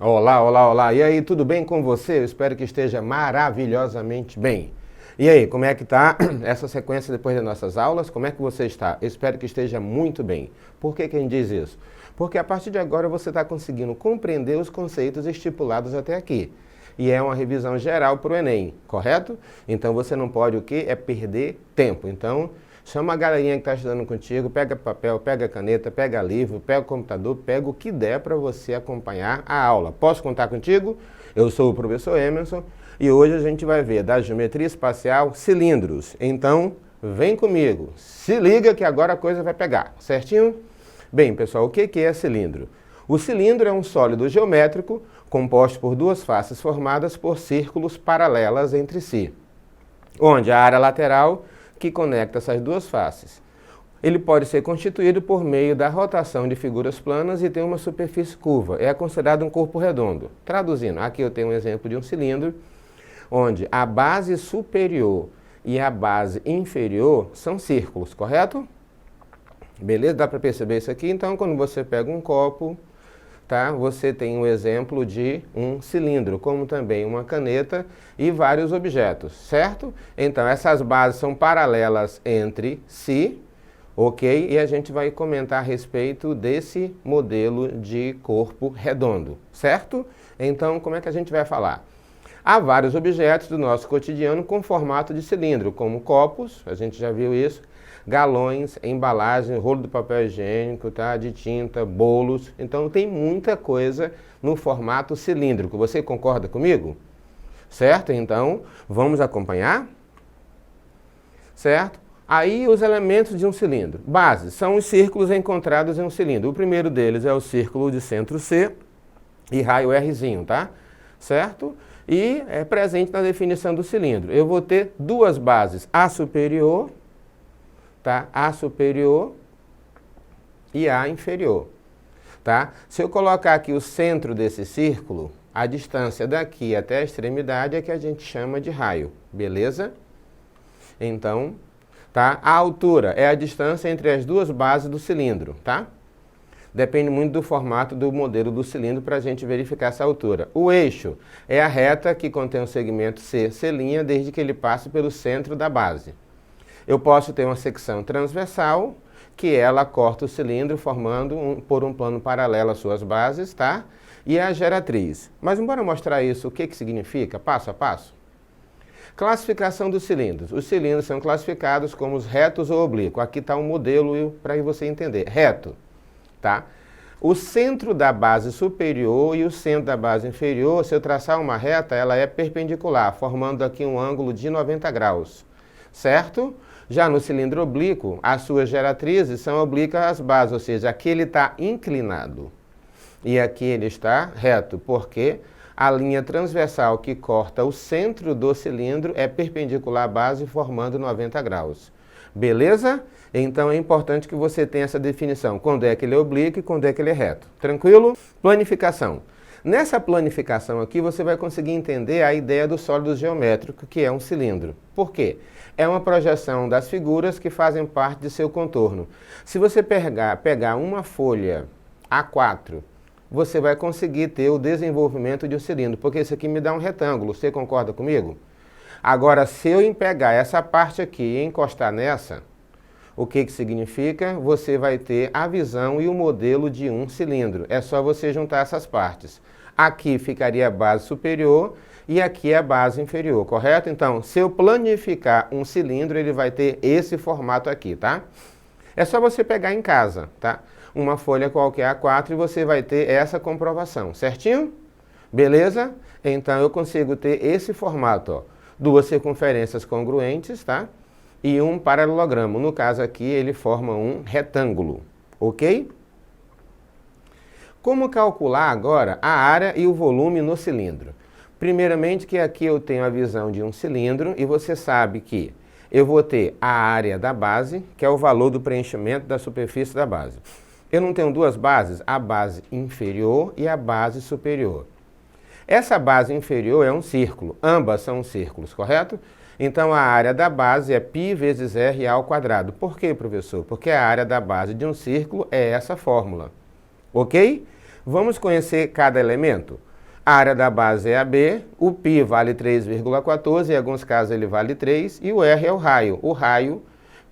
Olá, olá, olá. E aí, tudo bem com você? Eu espero que esteja maravilhosamente bem. E aí, como é que tá essa sequência depois das nossas aulas? Como é que você está? Eu espero que esteja muito bem. Por que quem diz isso? Porque a partir de agora você está conseguindo compreender os conceitos estipulados até aqui. E é uma revisão geral para o Enem, correto? Então você não pode o quê? É perder tempo. Então, chama a galerinha que está estudando contigo, pega papel, pega caneta, pega livro, pega o computador, pega o que der para você acompanhar a aula. Posso contar contigo? Eu sou o professor Emerson e hoje a gente vai ver da geometria espacial cilindros. Então, vem comigo, se liga que agora a coisa vai pegar, certinho? Bem, pessoal, o que é cilindro? O cilindro é um sólido geométrico composto por duas faces formadas por círculos paralelas entre si, onde a área lateral que conecta essas duas faces. Ele pode ser constituído por meio da rotação de figuras planas e tem uma superfície curva. É considerado um corpo redondo. Traduzindo, aqui eu tenho um exemplo de um cilindro, onde a base superior e a base inferior são círculos, correto? Beleza? Dá para perceber isso aqui? Então, quando você pega um copo, tá? Você tem um exemplo de um cilindro, como também uma caneta e vários objetos, certo? Então, essas bases são paralelas entre si, ok? E a gente vai comentar a respeito desse modelo de corpo redondo, certo? Então, como é que a gente vai falar? Há vários objetos do nosso cotidiano com formato de cilindro, como copos, a gente já viu isso, galões, embalagem, rolo de papel higiênico, tá? De tinta, bolos. Então tem muita coisa no formato cilíndrico. Você concorda comigo? Certo? Então vamos acompanhar? Certo? Aí os elementos de um cilindro. Base, são os círculos encontrados em um cilindro. O primeiro deles é o círculo de centro C e raio Rzinho, tá? Certo? E é presente na definição do cilindro. Eu vou ter duas bases, a superior, tá? A superior e a inferior, tá? Se eu colocar aqui o centro desse círculo, a distância daqui até a extremidade é que a gente chama de raio, beleza? Então, tá? A altura é a distância entre as duas bases do cilindro, tá? Depende muito do formato do modelo do cilindro para a gente verificar essa altura. O eixo é a reta que contém o segmento C', desde que ele passe pelo centro da base. Eu posso ter uma secção transversal, que ela corta o cilindro formando por um plano paralelo às suas bases, tá? E a geratriz. Mas bora mostrar isso, o que significa, passo a passo? Classificação dos cilindros. Os cilindros são classificados como os retos ou oblíquos. Aqui está um modelo para você entender. Reto, tá? O centro da base superior e o centro da base inferior, se eu traçar uma reta, ela é perpendicular, formando aqui um ângulo de 90 graus, certo? Já no cilindro oblíquo, as suas geratrizes são oblíquas às bases, ou seja, aqui ele está inclinado e aqui ele está reto, porque a linha transversal que corta o centro do cilindro é perpendicular à base, formando 90 graus. Beleza? Então é importante que você tenha essa definição, quando é que ele é oblíquo e quando é que ele é reto. Tranquilo? Planificação. Nessa planificação aqui você vai conseguir entender a ideia do sólido geométrico, que é um cilindro. Por quê? É uma projeção das figuras que fazem parte de seu contorno. Se você pegar uma folha A4, você vai conseguir ter o desenvolvimento de um cilindro, porque isso aqui me dá um retângulo. Você concorda comigo? Agora, se eu pegar essa parte aqui e encostar nessa, o que significa? Você vai ter a visão e o modelo de um cilindro. É só você juntar essas partes. Aqui ficaria a base superior e aqui a base inferior, correto? Então, se eu planificar um cilindro, ele vai ter esse formato aqui, tá? É só você pegar em casa, tá? Uma folha qualquer A4 e você vai ter essa comprovação, certinho? Beleza? Então, eu consigo ter esse formato, ó. Duas circunferências congruentes, tá? E um paralelogramo. No caso aqui, ele forma um retângulo, ok? Como calcular agora a área e o volume no cilindro? Primeiramente que aqui eu tenho a visão de um cilindro e você sabe que eu vou ter a área da base, que é o valor do preenchimento da superfície da base. Eu não tenho duas bases? A base inferior e a base superior. Essa base inferior é um círculo, ambas são círculos, correto? Então a área da base é π vezes r ao quadrado. Por quê, professor? Porque a área da base de um círculo é essa fórmula, ok? Vamos conhecer cada elemento? A área da base é AB, o π vale 3,14, em alguns casos ele vale 3, e o R é o raio. O raio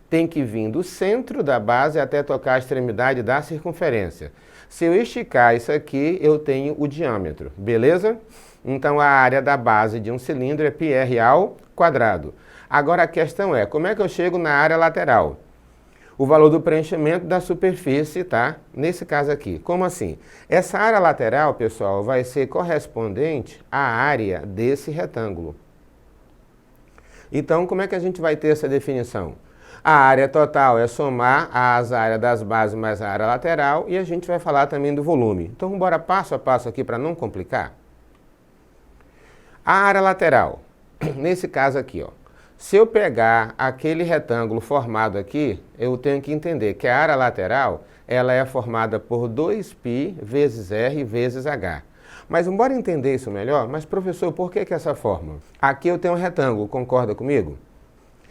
tem que vir do centro da base até tocar a extremidade da circunferência. Se eu esticar isso aqui, eu tenho o diâmetro, beleza? Então a área da base de um cilindro é πr ao quadrado. Agora a questão é, como é que eu chego na área lateral? O valor do preenchimento da superfície, tá? Nesse caso aqui. Como assim? Essa área lateral, pessoal, vai ser correspondente à área desse retângulo. Então, como é que a gente vai ter essa definição? A área total é somar as áreas das bases mais a área lateral e a gente vai falar também do volume. Então, bora passo a passo aqui para não complicar. A área lateral, nesse caso aqui, ó. Se eu pegar aquele retângulo formado aqui, eu tenho que entender que a área lateral, ela é formada por 2π vezes r vezes h. Mas bora entender isso melhor? Mas professor, por que essa fórmula? Aqui eu tenho um retângulo, concorda comigo?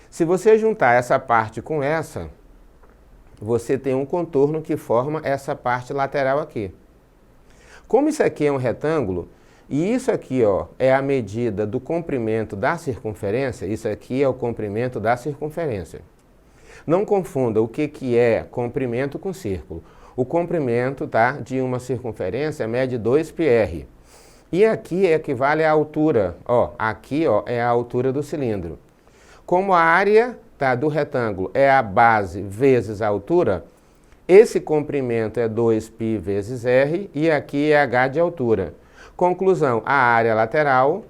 Se você juntar essa parte com essa, você tem um contorno que forma essa parte lateral aqui. Como isso aqui é um retângulo, e isso aqui, ó, é a medida do comprimento da circunferência, isso aqui é o comprimento da circunferência. Não confunda o que é comprimento com círculo. O comprimento, tá, de uma circunferência mede 2πr. E aqui equivale à altura, ó, aqui, ó, é a altura do cilindro. Como a área, tá, do retângulo é a base vezes a altura, esse comprimento é 2π vezes r e aqui é h de altura. Conclusão, a área lateral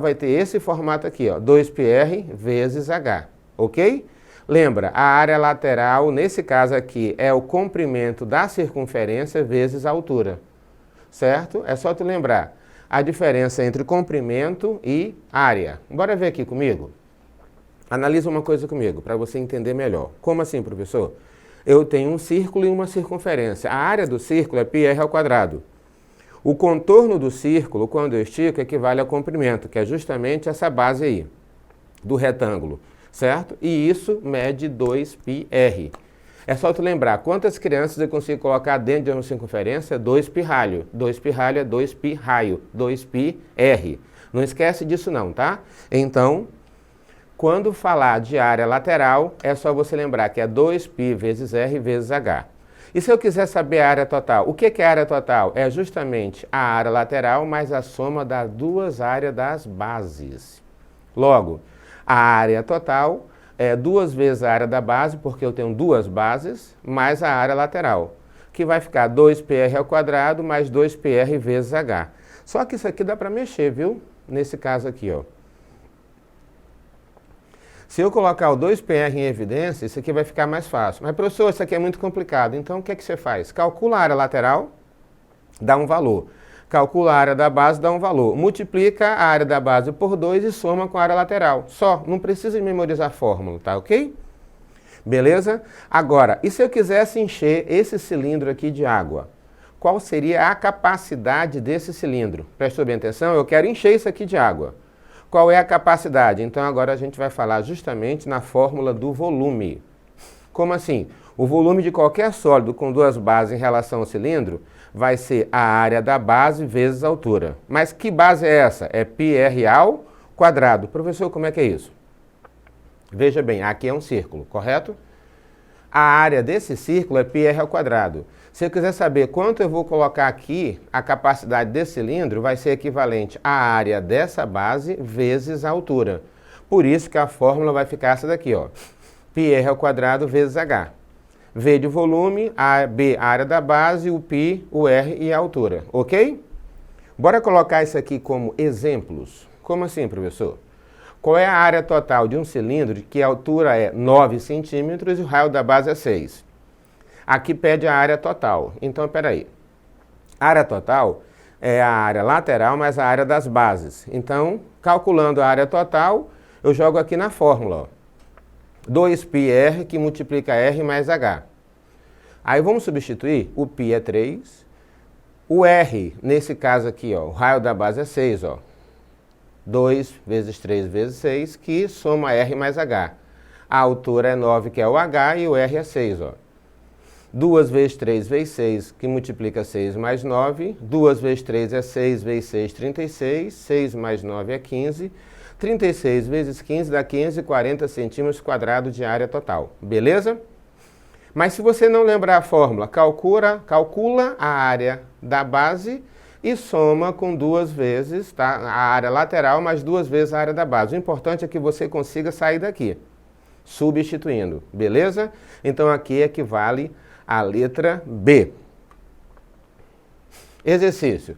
vai ter esse formato aqui, ó, 2πr vezes h, ok? Lembra, a área lateral, nesse caso aqui, é o comprimento da circunferência vezes a altura, certo? É só tu lembrar a diferença entre comprimento e área. Bora ver aqui comigo? Analisa uma coisa comigo, para você entender melhor. Como assim, professor? Eu tenho um círculo e uma circunferência. A área do círculo é πr ao quadrado. O contorno do círculo, quando eu estico, equivale ao comprimento, que é justamente essa base aí, do retângulo, certo? E isso mede 2πr. É só tu lembrar, quantas crianças eu consigo colocar dentro de uma circunferência? 2π ralho. 2π ralho é 2π raio, 2πr. Não esquece disso não, tá? Então, quando falar de área lateral, é só você lembrar que é 2π vezes r vezes h. E se eu quiser saber a área total? O que é a área total? É justamente a área lateral mais a soma das duas áreas das bases. Logo, a área total é 2 vezes a área da base, porque eu tenho duas bases, mais a área lateral, que vai ficar 2πr ao quadrado mais 2πr vezes h. Só que isso aqui dá para mexer, viu? Nesse caso aqui, ó. Se eu colocar o 2πr em evidência, isso aqui vai ficar mais fácil. Mas, professor, isso aqui é muito complicado. Então, o que é que você faz? Calcula a área lateral, dá um valor. Calcula a área da base, dá um valor. Multiplica a área da base por 2 e soma com a área lateral. Só, não precisa de memorizar a fórmula, tá ok? Beleza? Agora, e se eu quisesse encher esse cilindro aqui de água? Qual seria a capacidade desse cilindro? Prestou bem atenção? Eu quero encher isso aqui de água. Qual é a capacidade? Então agora a gente vai falar justamente na fórmula do volume. Como assim? O volume de qualquer sólido com duas bases em relação ao cilindro vai ser a área da base vezes a altura. Mas que base é essa? É πr ao quadrado. Professor, como é que é isso? Veja bem, aqui é um círculo, correto? A área desse círculo é πr ao quadrado. Se eu quiser saber quanto eu vou colocar aqui, a capacidade desse cilindro vai ser equivalente à área dessa base vezes a altura. Por isso que a fórmula vai ficar essa daqui, ó. πr ao quadrado vezes h. V de volume, B a área da base, o π, o r e a altura, ok? Bora colocar isso aqui como exemplos. Como assim, professor? Qual é a área total de um cilindro que a altura é 9 centímetros e o raio da base é 6? Aqui pede a área total. Então, espera aí. A área total é a área lateral mais a área das bases. Então, calculando a área total, eu jogo aqui na fórmula, ó. 2πr que multiplica r mais h. Aí vamos substituir, o π é 3, o r, nesse caso aqui, ó, o raio da base é 6, ó. 2 vezes 3 vezes 6, que soma r mais h. A altura é 9, que é o h, e o r é 6, ó. 2 vezes 3 vezes 6, que multiplica 6 mais 9. 2 vezes 3 é 6 vezes 6, 36. 6 mais 9 é 15. 36 vezes 15 dá 540 centímetros quadrados de área total. Beleza? Mas se você não lembrar a fórmula, calcula a área da base e soma com 2 vezes, tá? A área lateral mais 2 vezes a área da base. O importante é que você consiga sair daqui, substituindo. Beleza? Então aqui equivale a letra B. Exercício.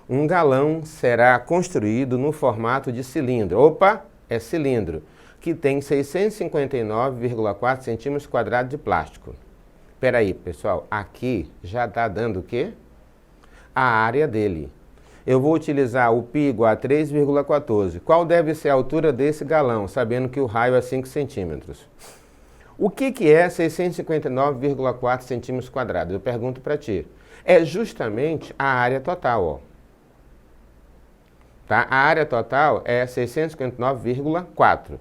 Um galão será construído no formato de cilindro. Opa, é cilindro, que tem 659,4 centímetros quadrados de plástico. Espera aí, pessoal, aqui já está dando o quê? A área dele. Eu vou utilizar o π igual a 3,14. Qual deve ser a altura desse galão, sabendo que o raio é 5 centímetros? O que é 659,4 centímetros quadrados? Eu pergunto para ti. É justamente a área total, ó. Tá? A área total é 659,4.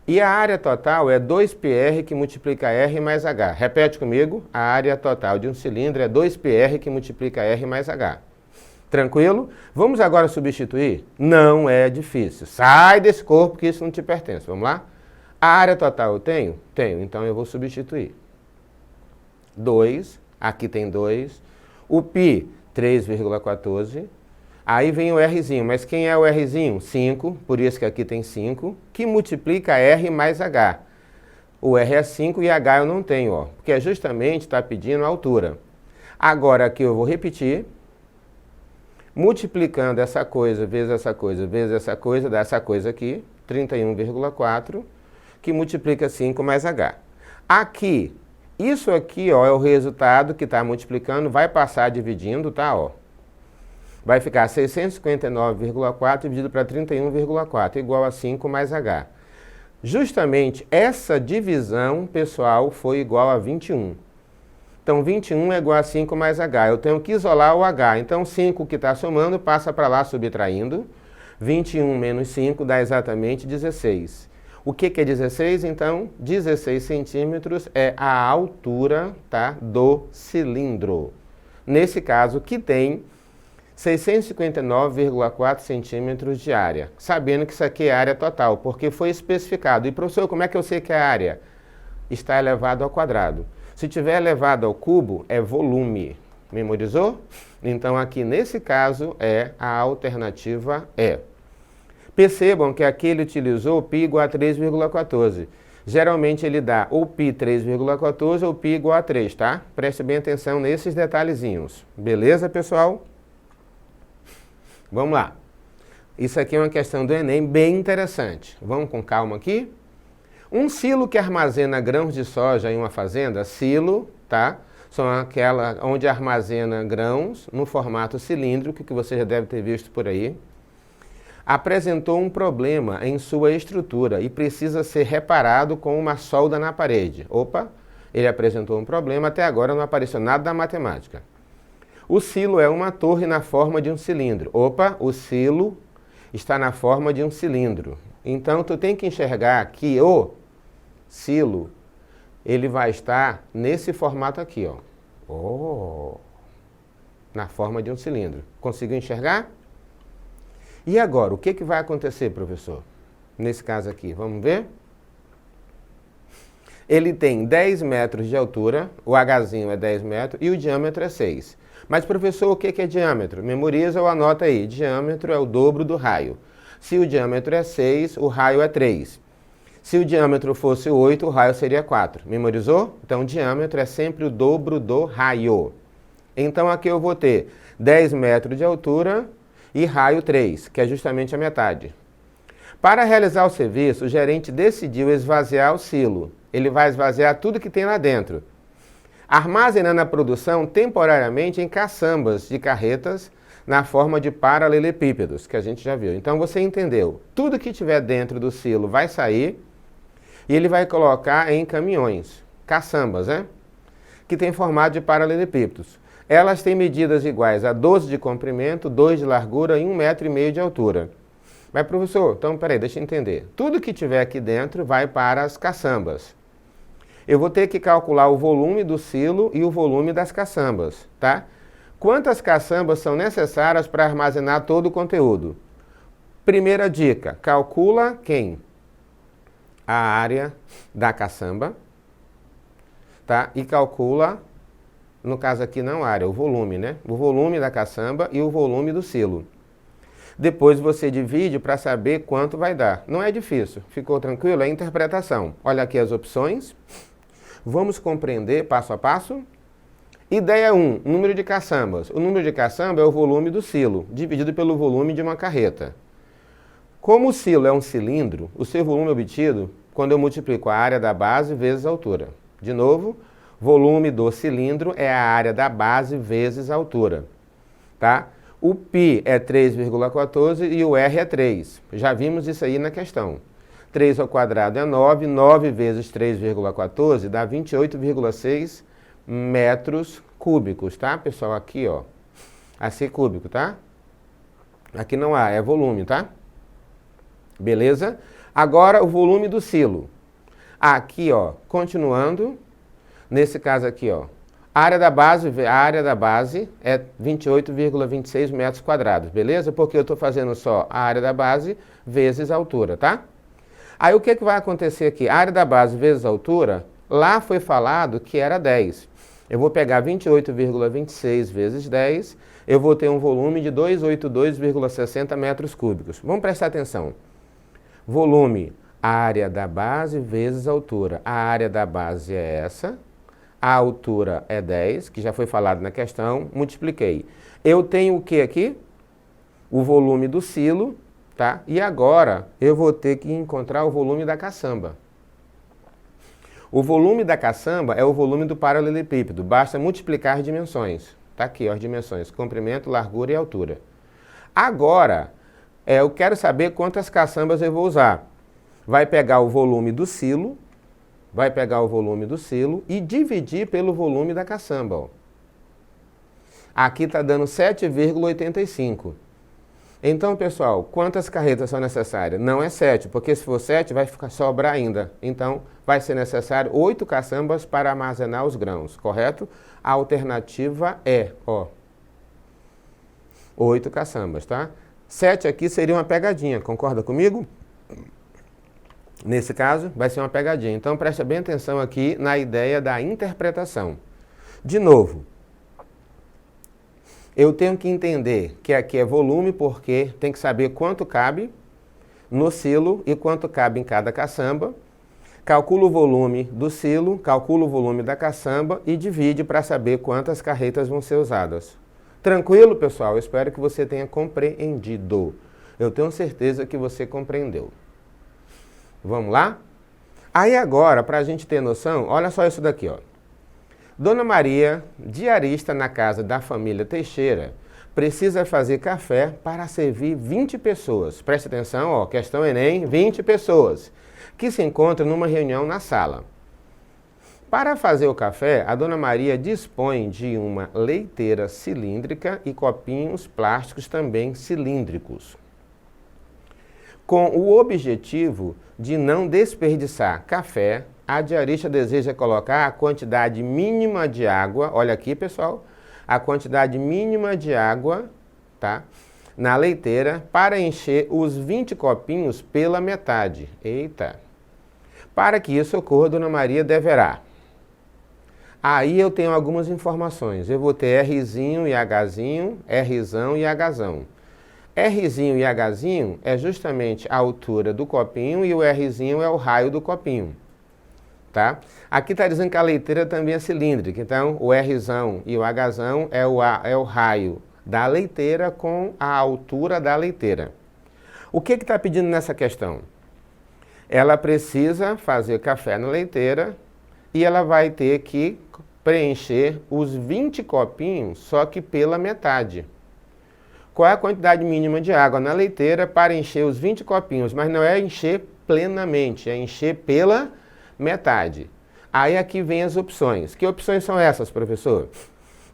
E a área total é 2πr que multiplica R mais H. Repete comigo. A área total de um cilindro é 2πr que multiplica R mais H. Tranquilo? Vamos agora substituir? Não é difícil. Sai desse corpo que isso não te pertence. Vamos lá? A área total eu tenho? Tenho. Então eu vou substituir. 2. Aqui tem 2. O π, 3,14. Aí vem o Rzinho, mas quem é o Rzinho? 5, por isso que aqui tem 5, que multiplica R mais H. O R é 5 e H eu não tenho, ó, porque é justamente está pedindo a altura. Agora aqui eu vou repetir, multiplicando essa coisa, vezes essa coisa, vezes essa coisa, dá essa coisa aqui, 31,4, que multiplica 5 mais H. Aqui, isso aqui, ó, é o resultado que está multiplicando, vai passar dividindo, tá, ó. Vai ficar 659,4 dividido para 31,4, igual a 5 mais H. Justamente essa divisão, pessoal, foi igual a 21. Então, 21 é igual a 5 mais H. Eu tenho que isolar o H. Então, 5 que está somando passa para lá subtraindo. 21 menos 5 dá exatamente 16. O que é 16? Então, 16 centímetros é a altura, tá, do cilindro. Nesse caso, que tem 659,4 centímetros de área, sabendo que isso aqui é área total, porque foi especificado. E, professor, como é que eu sei que a área está elevado ao quadrado? Se tiver elevado ao cubo, é volume. Memorizou? Então, aqui nesse caso, a alternativa E. Percebam que aqui ele utilizou π igual a 3,14. Geralmente ele dá ou π 3,14 ou π igual a 3, tá? Preste bem atenção nesses detalhezinhos. Beleza, pessoal? Vamos lá. Isso aqui é uma questão do Enem bem interessante. Vamos com calma aqui. Um silo que armazena grãos de soja em uma fazenda, silo, tá? São aquela onde armazena grãos no formato cilíndrico, que você já deve ter visto por aí. Apresentou um problema em sua estrutura e precisa ser reparado com uma solda na parede. Opa, ele apresentou um problema, até agora não apareceu nada da matemática. O silo é uma torre na forma de um cilindro. Opa, o silo está na forma de um cilindro. Então, tu tem que enxergar que o silo, ele vai estar nesse formato aqui, ó. Oh, na forma de um cilindro. Conseguiu enxergar? E agora, o que vai acontecer, professor? Nesse caso aqui, vamos ver? Ele tem 10 metros de altura, o Hzinho é 10 metros e o diâmetro é 6. Mas, professor, o que é diâmetro? Memoriza ou anota aí. Diâmetro é o dobro do raio. Se o diâmetro é 6, o raio é 3. Se o diâmetro fosse 8, o raio seria 4. Memorizou? Então, o diâmetro é sempre o dobro do raio. Então, aqui eu vou ter 10 metros de altura e raio 3, que é justamente a metade. Para realizar o serviço, o gerente decidiu esvaziar o silo. Ele vai esvaziar tudo que tem lá dentro, armazenando a produção temporariamente em caçambas de carretas na forma de paralelepípedos, que a gente já viu. Então você entendeu, tudo que tiver dentro do silo vai sair e ele vai colocar em caminhões, caçambas, né? Que tem formato de paralelepípedos. Elas têm medidas iguais a 12 de comprimento, 2 de largura e 1,5 metro de altura. Mas, professor, então, peraí, deixa eu entender. Tudo que tiver aqui dentro vai para as caçambas. eu vou ter que calcular o volume do silo e o volume das caçambas, tá? Quantas caçambas são necessárias para armazenar todo o conteúdo? Primeira dica, calcula quem? A área da caçamba, tá? E calcula, no caso aqui não a área, o volume, né? O volume da caçamba e o volume do silo. Depois você divide para saber quanto vai dar. Não é difícil, ficou tranquilo? É interpretação. Olha aqui as opções. Vamos compreender passo a passo. Ideia 1, número de caçambas. O número de caçamba é o volume do silo, dividido pelo volume de uma carreta. Como o silo é um cilindro, o seu volume obtido quando eu multiplico a área da base vezes a altura. De novo, volume do cilindro é a área da base vezes a altura. Tá? O π é 3,14 e o r é 3. Já vimos isso aí na questão. 3 ao quadrado é 9, 9 vezes 3,14 dá 28,6 metros cúbicos, tá, pessoal? Aqui, ó, AC cúbico, tá? Aqui não há, é volume, tá? Beleza? Agora o volume do silo. Aqui, ó, continuando, nesse caso aqui, ó, a área da base é 28,26 metros quadrados, beleza? Porque eu estou fazendo só a área da base vezes a altura, tá? Aí o que vai acontecer aqui? A área da base vezes a altura, lá foi falado que era 10. Eu vou pegar 28,26 vezes 10, eu vou ter um volume de 282,60 metros cúbicos. Vamos prestar atenção. Volume, área da base vezes a altura. A área da base é essa, a altura é 10, que já foi falado na questão, multipliquei. Eu tenho o que aqui? O volume do silo, tá? E agora eu vou ter que encontrar o volume da caçamba. O volume da caçamba é o volume do paralelepípedo, basta multiplicar as dimensões. Tá aqui, ó, as dimensões, comprimento, largura e altura. Agora, eu quero saber quantas caçambas eu vou usar. Vai pegar o volume do silo, e dividir pelo volume da caçamba, ó. Aqui está dando 7,85. Então, pessoal, quantas carretas são necessárias? Não é 7, porque se for 7 vai sobrar ainda. Então, vai ser necessário 8 caçambas para armazenar os grãos, correto? A alternativa é, ó, 8 caçambas, tá? 7 aqui seria uma pegadinha, concorda comigo? Nesse caso, vai ser uma pegadinha. Então, presta bem atenção aqui na ideia da interpretação. De novo, eu tenho que entender que aqui é volume porque tem que saber quanto cabe no silo e quanto cabe em cada caçamba. Calcula o volume do silo, calcula o volume da caçamba e divide para saber quantas carretas vão ser usadas. Tranquilo, pessoal? Eu espero que você tenha compreendido. Eu tenho certeza que você compreendeu. Vamos lá? Aí agora, para a gente ter noção, olha só isso daqui, ó. Dona Maria, diarista na casa da família Teixeira, precisa fazer café para servir 20 pessoas. Preste atenção, ó, questão Enem, 20 pessoas, que se encontram numa reunião na sala. Para fazer o café, a Dona Maria dispõe de uma leiteira cilíndrica e copinhos plásticos também cilíndricos. Com o objetivo de não desperdiçar café, a diarista deseja colocar a quantidade mínima de água, olha aqui, pessoal, a quantidade mínima de água, tá, na leiteira para encher os 20 copinhos pela metade. Eita! Para que isso ocorra, Dona Maria deverá. Aí eu tenho algumas informações. Eu vou ter Rzinho e Hzinho, Rzão e Hzão. Rzinho e Hzinho é justamente a altura do copinho e o Rzinho é o raio do copinho. Tá? Aqui está dizendo que a leiteira também é cilíndrica, então o Rzão e o Hzão é o raio da leiteira com a altura da leiteira. O que está pedindo nessa questão? Ela precisa fazer café na leiteira e ela vai ter que preencher os 20 copinhos, só que pela metade. Qual é a quantidade mínima de água na leiteira para encher os 20 copinhos? Mas não é encher plenamente, é encher pela metade. Aí aqui vem as opções. Que opções são essas, professor?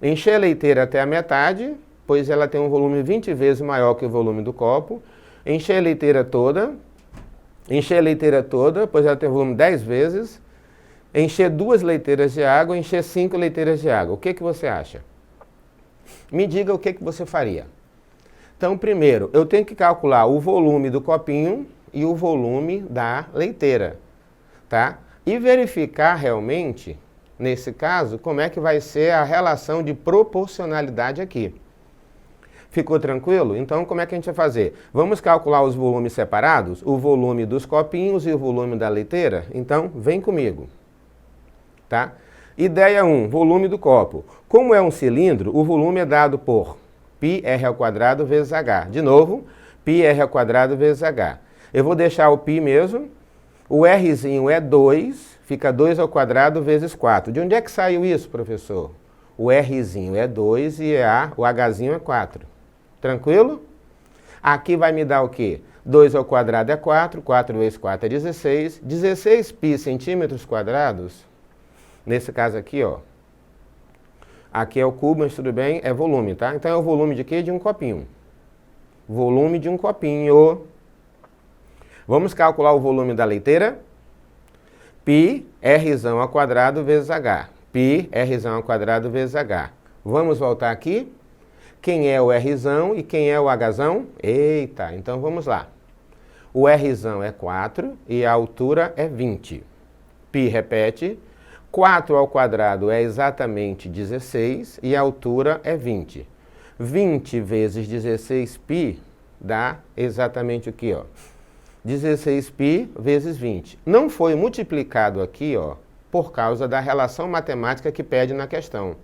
Encher a leiteira até a metade, pois ela tem um volume 20 vezes maior que o volume do copo. Encher a leiteira toda, pois ela tem um volume 10 vezes. encher 2 leiteiras de água, encher 5 leiteiras de água. O que você acha? Me diga o que você faria. Então, primeiro, eu tenho que calcular o volume do copinho e o volume da leiteira, tá? E verificar realmente, nesse caso, como é que vai ser a relação de proporcionalidade aqui. Ficou tranquilo? Então, como é que a gente vai fazer? Vamos calcular os volumes separados? O volume dos copinhos e o volume da leiteira? Então, vem comigo. Tá? Ideia 1, volume do copo. Como é um cilindro, o volume é dado por πr² vezes h. De novo, πr² vezes h. Eu vou deixar o π mesmo. O rzinho é 2, fica 2² vezes 4. De onde é que saiu isso, professor? O rzinho é 2 e o hzinho é 4. Tranquilo? Aqui vai me dar o quê? 2² é 4, 4 vezes 4 é 16. 16 π centímetros quadrados. Nesse caso aqui, ó. Aqui é o cubo, mas tudo bem, é volume, tá? Então é o volume de quê? De um copinho. Volume de um copinho. Vamos calcular o volume da leiteira? Π r² vezes h. Π r² vezes h. Vamos voltar aqui. Quem é o Rzão e quem é o Hzão? Eita, então vamos lá. O Rzão é 4 e a altura é 20. Π repete. 4 ao quadrado é exatamente 16 e a altura é 20. 20 vezes 16π dá exatamente o que, ó? 16π vezes 20. Não foi multiplicado aqui, ó, por causa da relação matemática que pede na questão.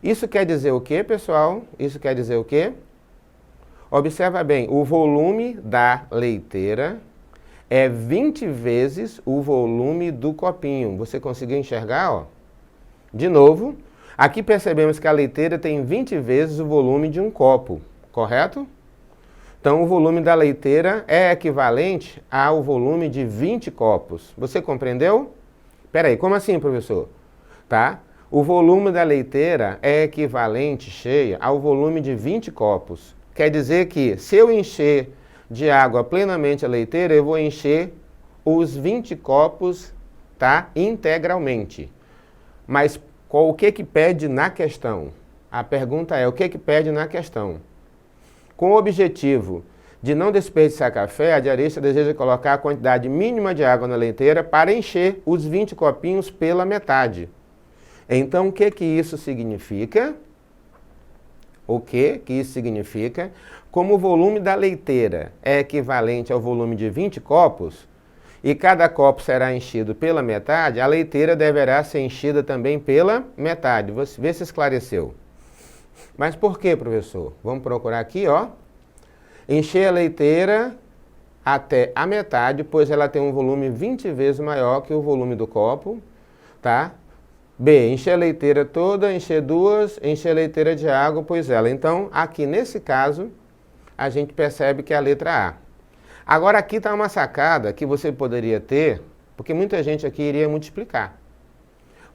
Isso quer dizer o quê, pessoal? Isso quer dizer o quê? Observa bem, o volume da leiteira é 20 vezes o volume do copinho. Você conseguiu enxergar, ó? De novo, aqui percebemos que a leiteira tem 20 vezes o volume de um copo, correto? Então, o volume da leiteira é equivalente ao volume de 20 copos. Você compreendeu? Peraí, como assim, professor? Tá? O volume da leiteira é equivalente, cheia, ao volume de 20 copos. Quer dizer que, se eu encher de água plenamente a leiteira, eu vou encher os 20 copos, tá? Integralmente. Mas o que pede na questão? A pergunta é, o que pede na questão? Com o objetivo de não desperdiçar café, a diarista deseja colocar a quantidade mínima de água na leiteira para encher os 20 copinhos pela metade. Então, o que isso significa? O que isso significa? Como o volume da leiteira é equivalente ao volume de 20 copos, e cada copo será enchido pela metade, a leiteira deverá ser enchida também pela metade. Vê se esclareceu. Mas por que, professor? Vamos procurar aqui, ó. Encher a leiteira até a metade, pois ela tem um volume 20 vezes maior que o volume do copo, tá? B, encher a leiteira toda, encher 2, encher a leiteira de água, pois ela. Então, aqui nesse caso, a gente percebe que é a letra A. Agora aqui está uma sacada que você poderia ter, porque muita gente aqui iria multiplicar.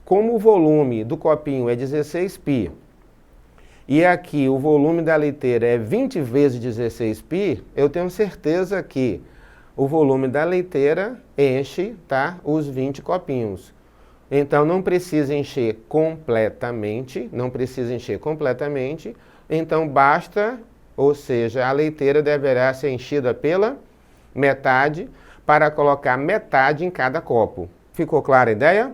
Como o volume do copinho é 16π, e aqui o volume da leiteira é 20 vezes 16π, eu tenho certeza que o volume da leiteira enche, tá, os 20 copinhos. Então, não precisa encher completamente, então basta, ou seja, a leiteira deverá ser enchida pela metade para colocar metade em cada copo. Ficou clara a ideia?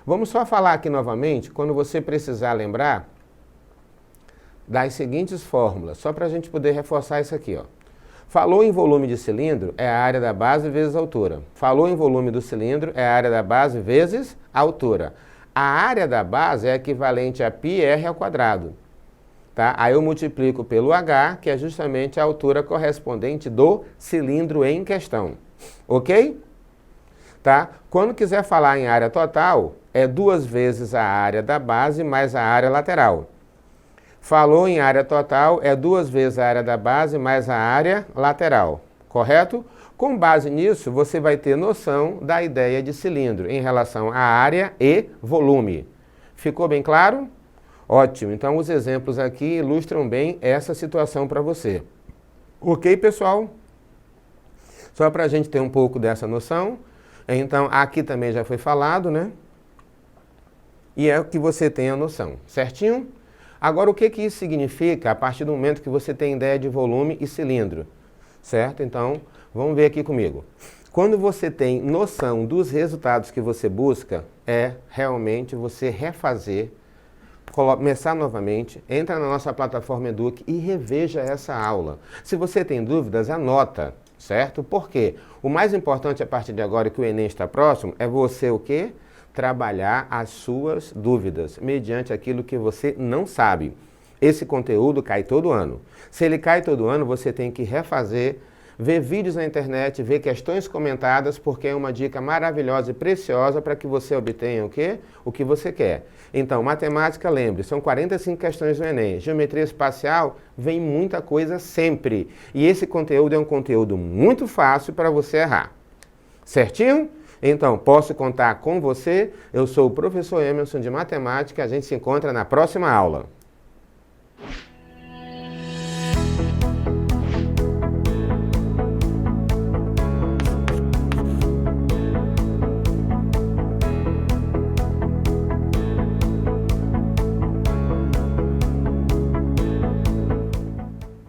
Vamos só falar aqui novamente, quando você precisar lembrar das seguintes fórmulas, só para a gente poder reforçar isso aqui, ó. Falou em volume de cilindro, é a área da base vezes a altura. Falou em volume do cilindro, é a área da base vezes a altura. A área da base é equivalente a πr². Tá? Aí eu multiplico pelo h, que é justamente a altura correspondente do cilindro em questão. Ok? Tá? Quando quiser falar em área total, é 2 vezes a área da base mais a área lateral. Falou em área total, é 2 vezes a área da base mais a área lateral, correto? Com base nisso, você vai ter noção da ideia de cilindro em relação à área e volume. Ficou bem claro? Ótimo, então os exemplos aqui ilustram bem essa situação para você. Ok, pessoal? Só para a gente ter um pouco dessa noção, Então, aqui também já foi falado, né? E é o que você tem a noção, certinho? Agora, o que que isso significa a partir do momento que você tem ideia de volume e cilindro, certo? Então, vamos ver aqui comigo. Quando você tem noção dos resultados que você busca, é realmente você refazer, começar novamente, entra na nossa plataforma Eduque e reveja essa aula. Se você tem dúvidas, anota, certo? Por quê? O mais importante a partir de agora que o Enem está próximo é você o quê? Trabalhar as suas dúvidas mediante aquilo que você não sabe. Esse conteúdo cai todo ano. Se ele cai todo ano, você tem que refazer, ver vídeos na internet, ver questões comentadas, porque é uma dica maravilhosa e preciosa para que você obtenha o quê? O que você quer. Então, matemática, lembre, são 45 questões do Enem. Geometria espacial, vem muita coisa sempre. E esse conteúdo é um conteúdo muito fácil para você errar. Certinho? Então, posso contar com você? Eu sou o professor Emerson de Matemática. A gente se encontra na próxima aula.